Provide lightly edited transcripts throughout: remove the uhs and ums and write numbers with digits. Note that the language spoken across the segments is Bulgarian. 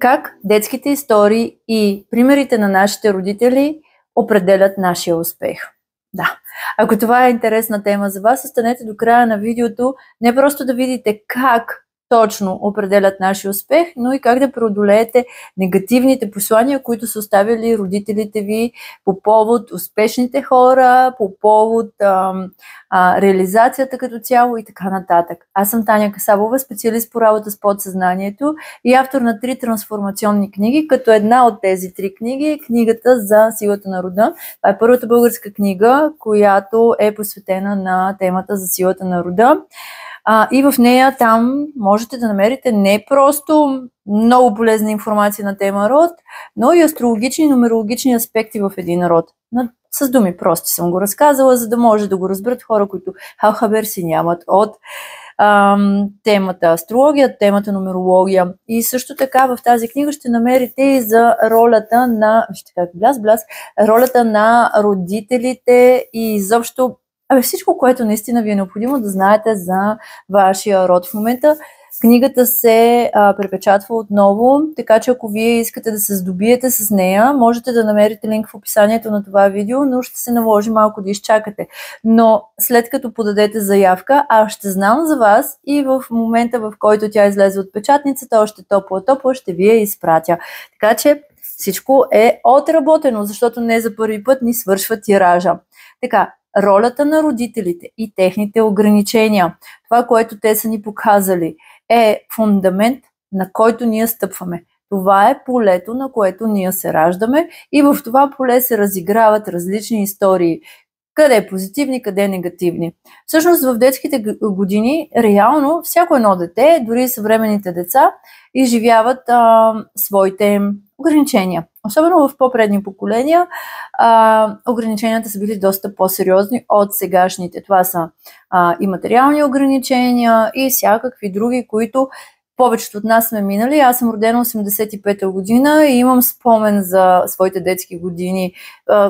Как детските истории и примерите на нашите родители определят нашия успех. Да, ако това е интересна тема за вас, останете до края на видеото, не просто да видите как точно определят нашия успех, но и как да преодолеете негативните послания, които са оставили родителите ви по повод успешните хора, по повод реализацията като цяло и така нататък. Аз съм Таня Касабова, специалист по работа с подсъзнанието и автор на 3 трансформационни книги, като една от тези 3 книги е книгата за силата на рода. Това е първата българска книга, която е посветена на темата за силата на рода. И в нея там можете да намерите не просто много полезна информация на тема род, но и астрологични и нумерологични аспекти в един род. С думи прости съм го разказала, за да може да го разберат хора, които хабер си нямат от темата астрология, темата нумерология. И също така в тази книга ще намерите и за ролята на, ролята на родителите и изобщо всичко, което наистина ви е необходимо да знаете за вашия род. В момента книгата се препечатва отново, така че ако вие искате да се здобиете с нея, можете да намерите линк в описанието на това видео, но ще се наложи малко да изчакате. Но след като подадете заявка, аз ще знам за вас и в момента, в който тя излезе от печатницата, още топло ще ви я изпратя. Така че всичко е отработено, защото не за първи път ни свършва тиража. Така, ролята на родителите и техните ограничения, това, което те са ни показали, е фундамент, на който ние стъпваме. Това е полето, на което ние се раждаме и в това поле се разиграват различни истории. Къде позитивни, къде негативни. Всъщност в детските години реално всяко едно дете, дори съвременните деца, изживяват своите ограничения. Особено в по-предни поколения ограниченията са били доста по-сериозни от сегашните. Това са и материални ограничения и всякакви други, които повечето от нас сме минали. Аз съм родена 85-та година и имам спомен за своите детски години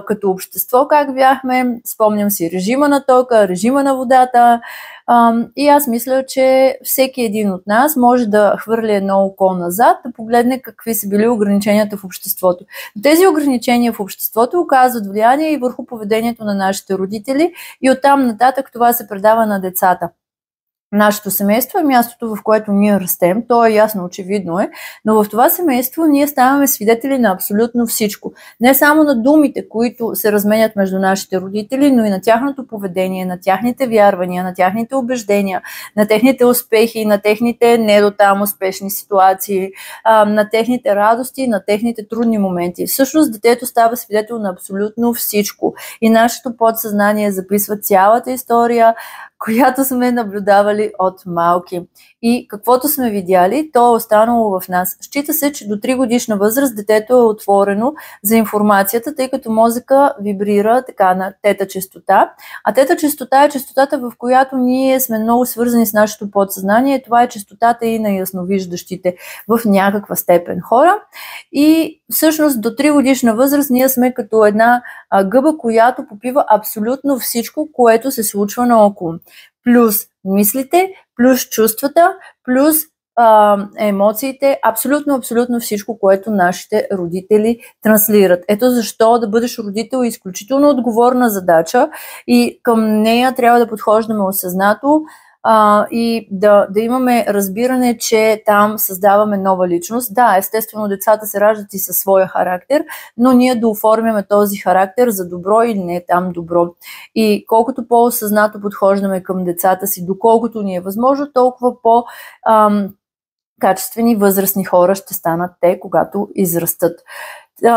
като общество, как бяхме. Спомням си режима на тока, режима на водата. И аз мисля, че всеки един от нас може да хвърли едно око назад, да погледне какви са били ограниченията в обществото. Тези ограничения в обществото оказват влияние и върху поведението на нашите родители и оттам нататък това се предава на децата. Нашето семейство е мястото, в което ние растем, то е ясно, очевидно е, но в това семейство ние ставаме свидетели на абсолютно всичко. Не само на думите, които се разменят между нашите родители, но и на тяхното поведение, на тяхните вярвания, на тяхните убеждения, на техните успехи, на техните не до там успешни ситуации, на техните радости, на техните трудни моменти. Всъщност детето става свидетел на абсолютно всичко и нашето подсъзнание записва цялата история, която сме наблюдавали от малки. И каквото сме видяли, то е останало в нас. Счита се, че до 3 годишна възраст детето е отворено за информацията, тъй като мозъка вибрира така на тета честота. А тета честота е честотата, в която ние сме много свързани с нашето подсъзнание. Това е честотата и на ясновиждащите в някаква степен хора. И всъщност до 3 годишна възраст ние сме като една гъба, която попива абсолютно всичко, което се случва наоколо. Плюс мислите, плюс чувствата, плюс емоциите, абсолютно всичко, което нашите родители транслират. Ето защо да бъдеш родител е изключително отговорна задача и към нея трябва да подхождаме осъзнато и да имаме разбиране, че там създаваме нова личност. Да, естествено, децата се раждат и със своя характер, но ние да оформяме този характер за добро или не там добро. И колкото по-осъзнато подхождаме към децата си, доколкото ни е възможно, толкова по-качествени възрастни хора ще станат те, когато израстат.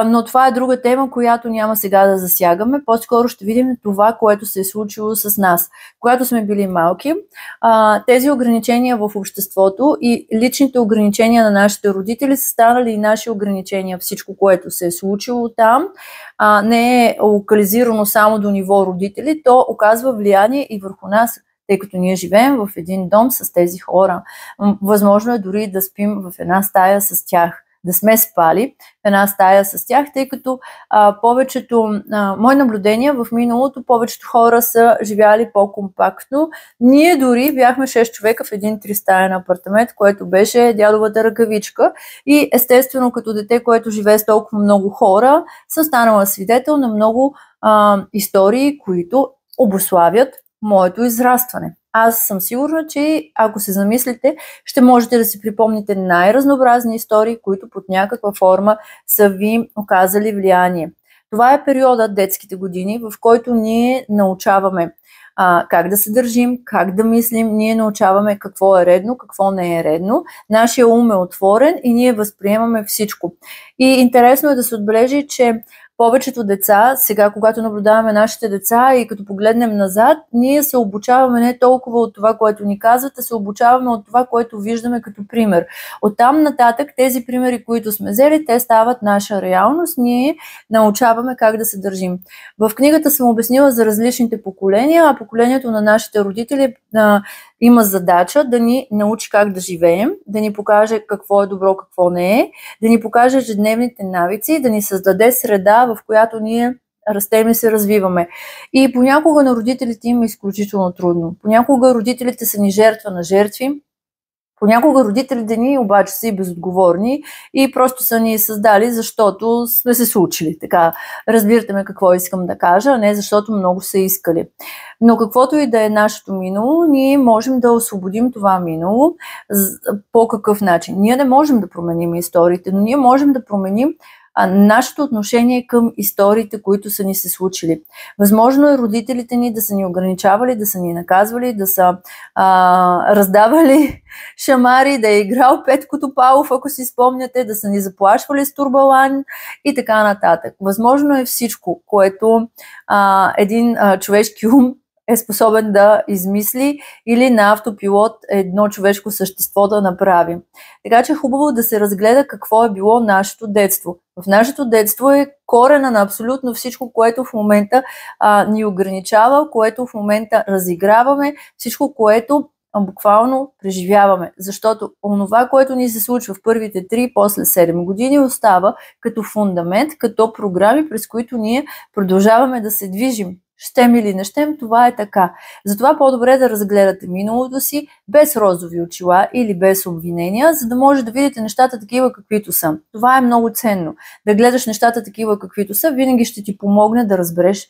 Но това е друга тема, която няма сега да засягаме. По-скоро ще видим това, което се е случило с нас. Когато сме били малки, тези ограничения в обществото и личните ограничения на нашите родители са станали и наши ограничения. Всичко, което се е случило там, не е локализирано само до ниво родители, то оказва влияние и върху нас, тъй като ние живеем в един дом с тези хора. Възможно е дори да спим в една стая с тях. да сме спали в една стая с тях, тъй като повечето, мои наблюдения в миналото, повечето хора са живяли по-компактно. Ние дори бяхме 6 човека в един 3-стаен апартамент, което беше дядовата ръкавичка. И естествено, като дете, което живее с толкова много хора, съм станала свидетел на много истории, които обуславят моето израстване. Аз съм сигурна, че ако се замислите, ще можете да си припомните най-разнообразни истории, които под някаква форма са ви оказали влияние. Това е периодът, детските години, в който ние научаваме как да се държим, как да мислим, ние научаваме какво е редно, какво не е редно. Нашия ум е отворен и ние възприемаме всичко. И интересно е да се отбележи, че повечето деца, сега когато наблюдаваме нашите деца и като погледнем назад, ние се обучаваме не толкова от това, което ни казват, а се обучаваме от това, което виждаме като пример. Оттам нататък тези примери, които сме взели, те стават наша реалност, ние научаваме как да се държим. В книгата съм обяснила за различните поколения, а поколението на нашите родители има задача да ни научи как да живеем, да ни покаже какво е добро, какво не е, да ни покаже ежедневните навици, да ни създаде среда, в която ние растем и се развиваме. И понякога на родителите им е изключително трудно. Понякога родителите са ни жертва на жертви, понякога родителите ни обаче са и безотговорни и просто са ни създали, защото сме се случили. Така, разбирате ме какво искам да кажа, а не защото много са искали. Но каквото и да е нашето минало, ние можем да освободим това минало по какъв начин. Ние не можем да променим историите, но ние можем да променим нашето отношение към историите, които са ни се случили. Възможно е родителите ни да са ни ограничавали, да са ни наказвали, да са раздавали шамари, да е играл Петко Топалов, ако си спомняте, да са ни заплашвали с турбалан и така нататък. Възможно е всичко, което един човешки ум е способен да измисли или на автопилот едно човешко същество да направи. Така че е хубаво да се разгледа какво е било нашето детство. В нашето детство е корена на абсолютно всичко, което в момента ни ограничава, което в момента разиграваме, всичко, което буквално преживяваме. Защото онова, което ни се случва в първите 3, после 7 години, остава като фундамент, като програми, през които ние продължаваме да се движим. Щем или не щем, това е така. Затова по-добре да разгледате миналото си без розови очила или без обвинения, за да може да видите нещата такива каквито са. Това е много ценно. Да гледаш нещата такива каквито са, винаги ще ти помогне да разбереш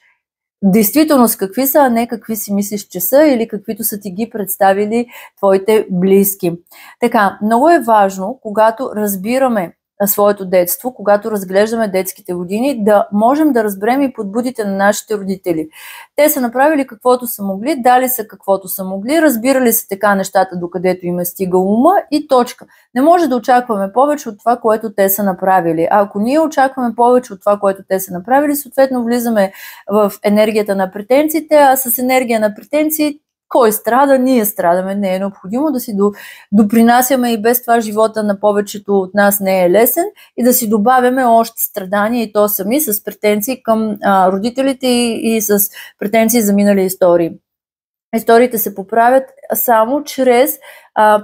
действително с какви са, а не какви си мислиш, че са или каквито са ти ги представили твоите близки. Така, много е важно, когато разбираме своето детство, когато разглеждаме детските години, да можем да разберем и подбудите на нашите родители. Те са направили каквото са могли, дали са каквото са могли, разбирали са така нещата, докъдето им е стигал ума и точка. Не може да очакваме повече от това, което те са направили. А ако ние очакваме повече от това, което те са направили, съответно влизаме в енергията на претенциите, а с енергия на претенции кой страда? Ние страдаме. Не е необходимо да си допринасяме и без това живота на повечето от нас не е лесен и да си добавяме още страдания и то сами с претенции към родителите и с претенции за минали истории. Историите се поправят само чрез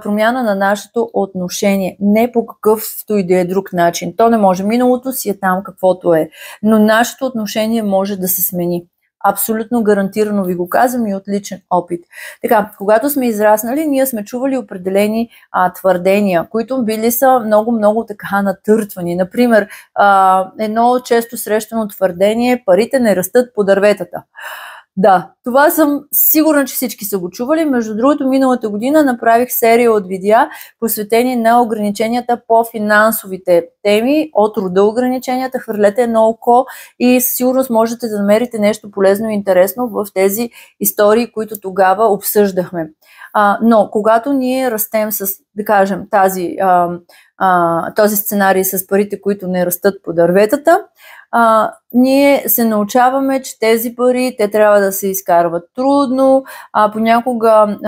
промяна на нашето отношение. Не по какъвто и да е друг начин. То не може. Миналото си е там каквото е. Но нашето отношение може да се смени. Абсолютно гарантирано ви го казвам и от личен опит. Така, когато сме израснали, ние сме чували определени твърдения, които били са много така натъртвани. Например, едно често срещано твърдение: парите не растат по дърветата. Да, това съм сигурна, че всички са го чували. Между другото, миналата година направих серия от видеа, посветени на ограниченията по финансовите теми, от рода ограниченията. Хвърлете едно око и със сигурност можете да намерите нещо полезно и интересно в тези истории, които тогава обсъждахме. Но когато ние растем с, да кажем, този сценарий с парите, които не растат по дърветата, ние се научаваме, че тези пари, те трябва да се изкарват трудно, понякога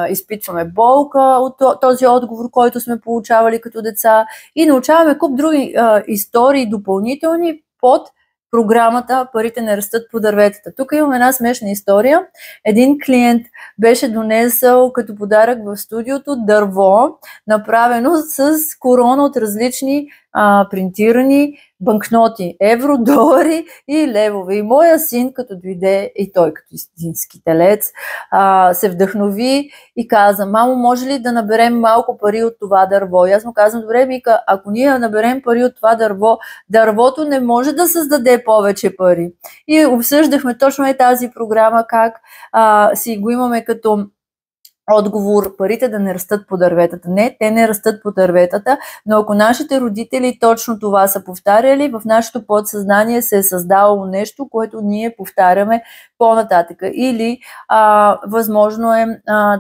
изпитваме болка от този отговор, който сме получавали като деца и научаваме куп други истории допълнителни под програмата "Парите не растат по дърветата". Тук имам една смешна история. Един клиент беше донесъл като подарък в студиото дърво, направено с корона от различни принтирани банкноти, евро, долари и левове. И моя син, като дойде, и той като истински телец, се вдъхнови и каза: "Мамо, може ли да наберем малко пари от това дърво?" И аз му казвам: "Добре", вика, "ако ние наберем пари от това дърво, дървото не може да създаде повече пари." И обсъждахме точно тази програма, как си го имаме като отговор парите да не растат по дърветата. Не, те не растат по дърветата, но ако нашите родители точно това са повтаряли, в нашето подсъзнание се е създавало нещо, което ние повтаряме по-нататъка. Или възможно е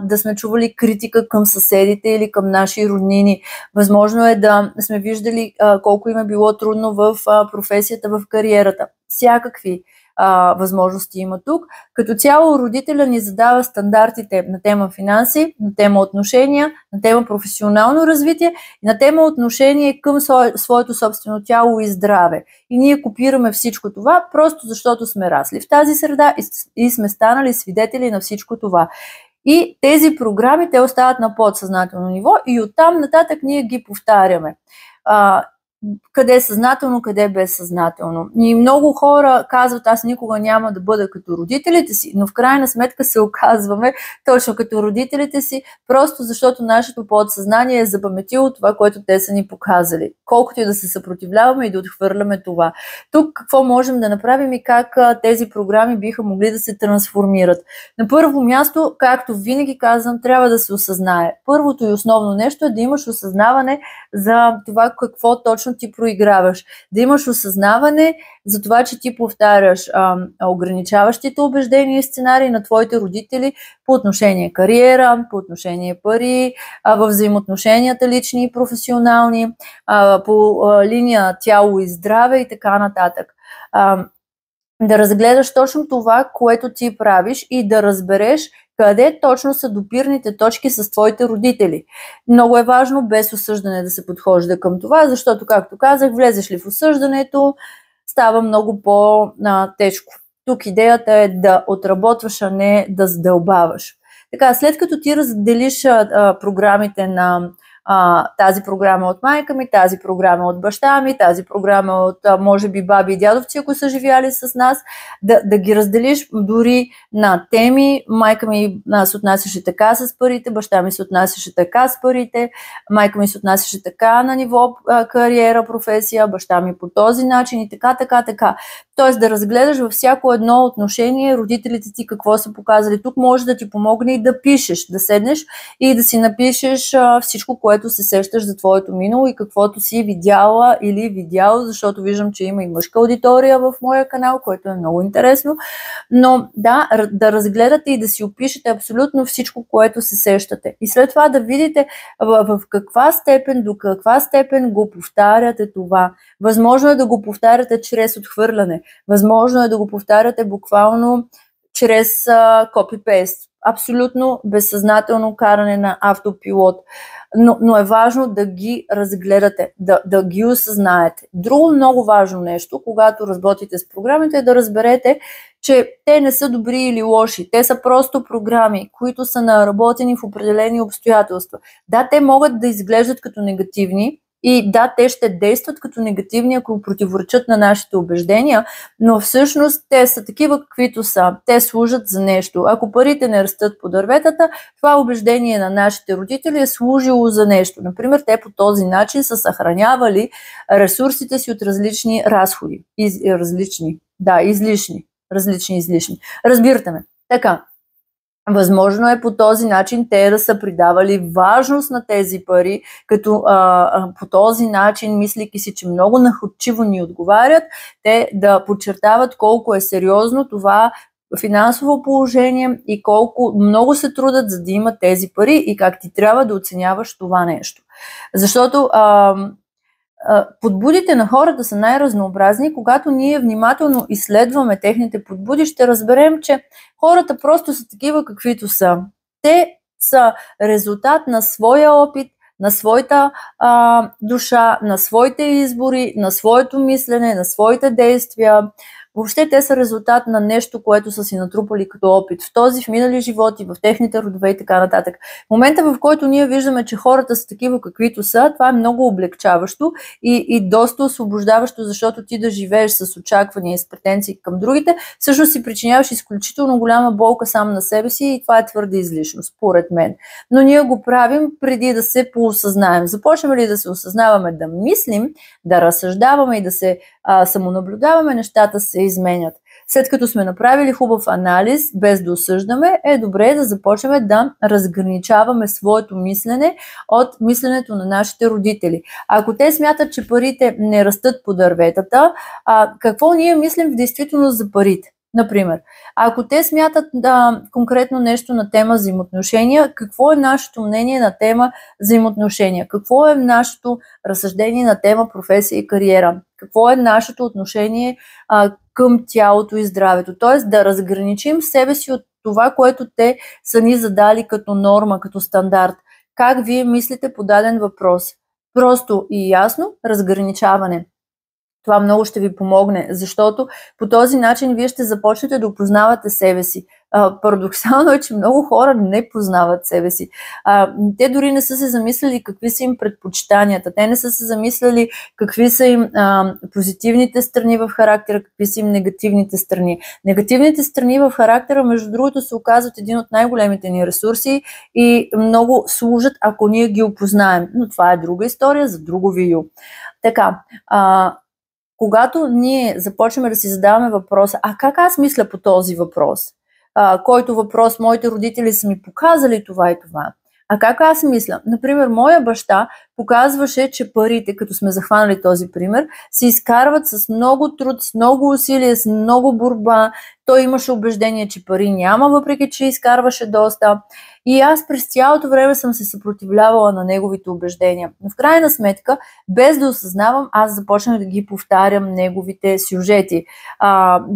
да сме чували критика към съседите или към наши роднини. Възможно е да сме виждали колко им е било трудно в професията, в кариерата. Всякакви възможности има тук. Като цяло родителя ни задава стандартите на тема финанси, на тема отношения, на тема професионално развитие и на тема отношение към своето собствено тяло и здраве. И ние копираме всичко това, просто защото сме расли в тази среда и сме станали свидетели на всичко това. И тези програми, те остават на подсъзнателно ниво и оттам нататък ние ги повтаряме. Къде е съзнателно, къде е безсъзнателно. И много хора казват: "Аз никога няма да бъда като родителите си", но в крайна сметка се оказваме точно като родителите си, просто защото нашето подсъзнание е запаметило това, което те са ни показали. Колкото и да се съпротивляваме и да отхвърляме това. Тук какво можем да направим и как тези програми биха могли да се трансформират? На първо място, както винаги казвам, трябва да се осъзнае. Първото и основно нещо е да имаш осъзнаване за това какво точно ти проиграваш. Да имаш осъзнаване за това, че ти повтаряш ограничаващите убеждения и сценарии на твоите родители по отношение кариера, по отношение пари, във взаимоотношенията лични и професионални, по линия тяло и здраве и така нататък. Да разгледаш точно това, което ти правиш и да разбереш къде точно са допирните точки с твоите родители. Много е важно без осъждане да се подхожда към това, защото, както казах, влезеш ли в осъждането, става много по-тежко. Тук идеята е да отработваш, а не да задълбаваш. Така, след като ти разделиш програмите на тази програма от майка ми, тази програма от баща ми, тази програма от може би баби и дядовци, ако са живяли с нас, да ги разделиш дори на теми. Майка ми се отнасяше така с парите, баща ми се отнасяше така с парите, майка ми се отнасяше така на ниво кариера, професия, баща ми по този начин и така. Тоест да разгледаш във всяко едно отношение родителите ти какво са показали. Тук може да ти помогне и да пишеш, да седнеш и да си напишеш всичко, което се сещаш за твоето минало и каквото си видяла или видял, защото виждам, че има и мъжка аудитория в моя канал, което е много интересно. Но да разгледате и да си опишете абсолютно всичко, което се сещате. И след това да видите в каква степен, до каква степен го повтаряте това. Възможно е да го повтаряте чрез отхвърляне. Възможно е да го повтаряте буквално чрез копи-пейст. Абсолютно безсъзнателно каране на автопилот. Но е важно да ги разгледате, да ги осъзнаете. Друго много важно нещо, когато работите с програмите, е да разберете, че те не са добри или лоши. Те са просто програми, които са наработени в определени обстоятелства. Да, те могат да изглеждат като негативни, и да, те ще действат като негативни, ако противоречат на нашите убеждения, но всъщност те са такива, каквито са. Те служат за нещо. Ако парите не растат по дърветата, това убеждение на нашите родители е служило за нещо. Например, те по този начин са съхранявали ресурсите си от различни разходи. Излишни. Разбирате ме. Така. Възможно е по този начин те да са придавали важност на тези пари, като по този начин, мислейки си, че много находчиво ни отговарят, те да подчертават колко е сериозно това финансово положение и колко много се трудят, за да имат тези пари и как ти трябва да оценяваш това нещо. Защото подбудите на хората са най-разнообразни. Когато ние внимателно изследваме техните подбуди, ще разберем, че хората просто са такива, каквито са. Те са резултат на своя опит, на своята душа, на своите избори, на своето мислене, на своите действия. Въобще те са резултат на нещо, което са си натрупали като опит в този, в минали животи, в техните родове и така нататък. В момента, в който ние виждаме, че хората са такива каквито са, това е много облегчаващо и доста освобождаващо, защото ти да живееш с очаквания и с претенции към другите, всъщност си причиняваш изключително голяма болка сам на себе си и това е твърде излишно, според мен. Но ние го правим преди да се поосъзнаем. Започнем ли да се осъзнаваме, да мислим, да разсъждаваме и да се самонаблюдаваме, нещата се изменят. След като сме направили хубав анализ, без да осъждаме, е добре да започнем да разграничаваме своето мислене от мисленето на нашите родители. Ако те смятат, че парите не растат по дърветата, какво ние мислим в действителност за парите? Например, ако те смятат конкретно нещо на тема взаимоотношения, какво е нашето мнение на тема взаимоотношения? Какво е нашето разсъждение на тема професия и кариера? Какво е нашето отношение към тялото и здравето? Тоест да разграничим себе си от това, което те са ни задали като норма, като стандарт. Как вие мислите по даден въпрос? Просто и ясно разграничаване. Това много ще ви помогне, защото по този начин вие ще започнете да опознавате себе си. Парадоксално е, че много хора не познават себе си. Те дори не са се замислили какви са им предпочитанията, те не са се замислили какви са им позитивните страни в характера, какви са им негативните страни. Негативните страни в характера, между другото, се оказват един от най-големите ни ресурси и много служат, ако ние ги опознаем. Но това е друга история за друго видео. Така, когато ние започнем да си задаваме въпроса, как аз мисля по този въпрос? Който въпрос моите родители са ми показали това и това. А как аз мисля? Например, моя баща показваше, че парите, като сме захванали този пример, се изкарват с много труд, с много усилия, с много борба. Той имаше убеждение, че пари няма, въпреки че изкарваше доста. И аз през цялото време съм се съпротивлявала на неговите убеждения. Но в крайна сметка, без да осъзнавам, аз започнах да ги повтарям неговите сюжети.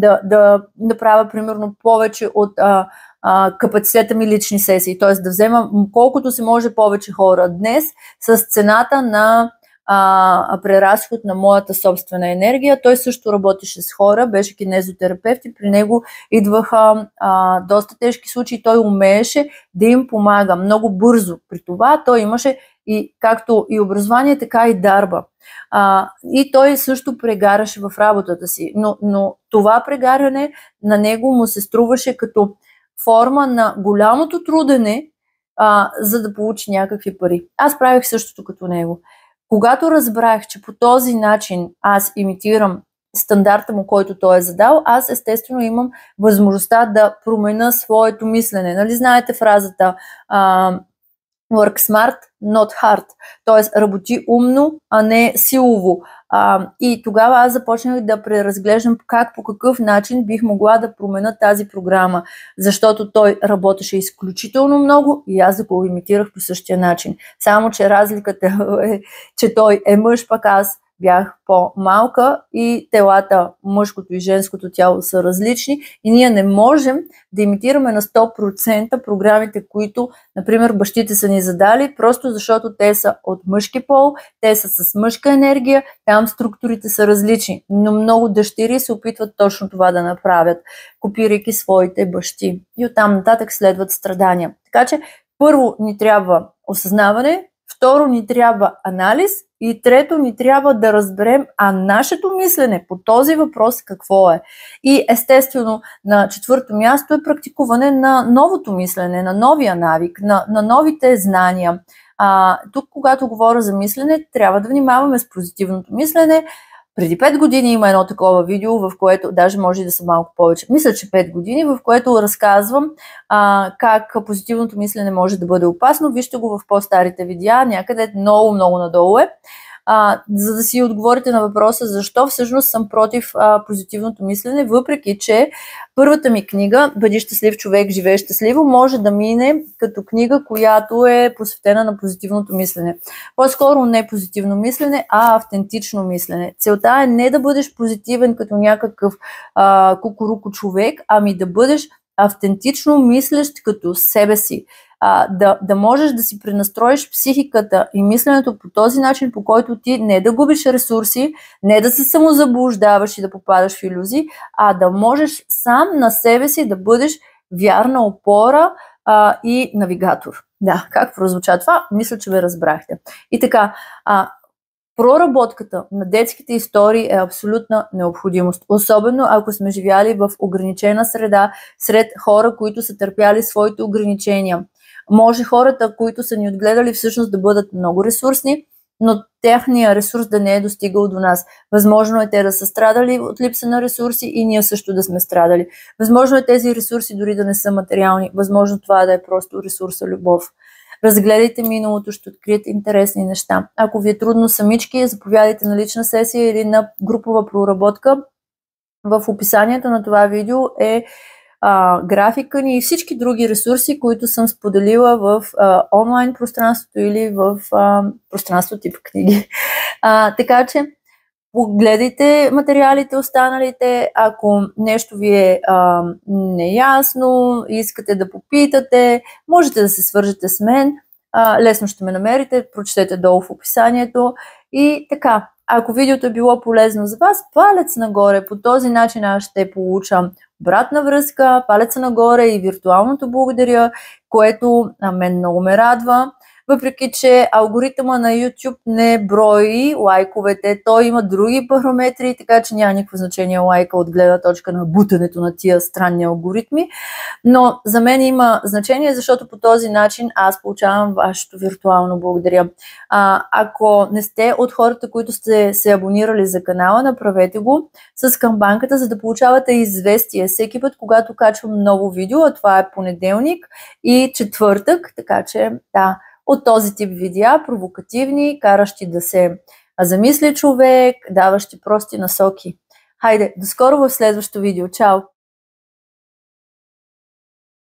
Да правя примерно повече от капацитета ми лични сесии, т.е. да взема колкото се може повече хора днес с цената на преразход на моята собствена енергия. Той също работеше с хора, беше кинезотерапевт и при него идваха доста тежки случаи. Той умееше да им помага много бързо. При това той имаше и както и образование, така и дарба. И той също прегаряше в работата си. Но това прегаряне на него му се струваше като форма на голямото трудене, за да получи някакви пари. Аз правих същото като него. Когато разбрах, че по този начин аз имитирам стандарта му, който той е задал, аз естествено имам възможността да променя своето мислене. Нали знаете фразата work smart, not hard, т.е. работи умно, а не силово. И тогава аз започнах да преразглеждам по какъв начин бих могла да променя тази програма, защото той работеше изключително много и аз да го имитирах по същия начин. Само, че разликата е, че той е мъж, пък аз бях по-малка и телата, мъжкото и женското тяло са различни и ние не можем да имитираме на 100% програмите, които, например, бащите са ни задали, просто защото те са от мъжки пол, те са с мъжка енергия, там структурите са различни, но много дъщери се опитват точно това да направят, копирайки своите бащи. И оттам нататък следват страдания. Така че първо ни трябва осъзнаване, второ ни трябва анализ и трето ни трябва да разберем нашето мислене по този въпрос какво е. И естествено на четвърто място е практикуване на новото мислене, на новия навик, на новите знания. Тук, когато говоря за мислене, трябва да внимаваме с позитивното мислене. Преди 5 години има едно такова видео, в което, даже може да са малко повече, мисля, че 5 години, в което разказвам как позитивното мислене може да бъде опасно. Вижте го в по-старите видеа, някъде много надолу е. За да си отговорите на въпроса защо всъщност съм против позитивното мислене, въпреки че първата ми книга "Бъди щастлив човек, живее щастливо" може да мине като книга, която е посветена на позитивното мислене. По-скоро не позитивно мислене, а автентично мислене. Целта е не да бъдеш позитивен като някакъв кукуруко човек, ами да бъдеш автентично мислещ като себе си. да можеш да си пренастроиш психиката и мисленето по този начин, по който ти не да губиш ресурси, не да се самозаблуждаваш и да попадаш в илюзии, а да можеш сам на себе си да бъдеш вярна опора и навигатор. Да, как прозвуча това? Мисля, че ме разбрахте. И така, проработката на детските истории е абсолютна необходимост. Особено ако сме живяли в ограничена среда, сред хора, които са търпяли своите ограничения. Може хората, които са ни отгледали, всъщност да бъдат много ресурсни, но техният ресурс да не е достигал до нас. Възможно е те да са страдали от липса на ресурси и ние също да сме страдали. Възможно е тези ресурси дори да не са материални. Възможно това да е просто ресурса любов. Разгледайте миналото, ще откриете интересни неща. Ако ви е трудно самички, заповядайте на лична сесия или на групова проработка. В описанието на това видео е графика ни и всички други ресурси, които съм споделила в онлайн пространството или в пространство тип книги. Така че погледайте материалите останалите, ако нещо ви е неясно, искате да попитате, можете да се свържете с мен, лесно ще ме намерите, прочетете долу в описанието и така. Ако видеото е било полезно за вас, палец нагоре, по този начин аз ще получа обратна връзка, палеца нагоре и виртуалното благодаря, което мен много ме радва. Въпреки че алгоритъма на YouTube не брои лайковете, той има други параметри, така че няма никакво значение лайка от гледна точка на бутането на тия странни алгоритми, но за мен има значение, защото по този начин аз получавам вашето виртуално благодаря. Ако не сте от хората, които сте се абонирали за канала, направете го с камбанката, за да получавате известие всеки път, когато качвам ново видео, а това е понеделник и четвъртък, така че да, от този тип видеа, провокативни, каращи да се замисли човек, даващи прости насоки. Хайде, до скоро в следващото видео. Чао!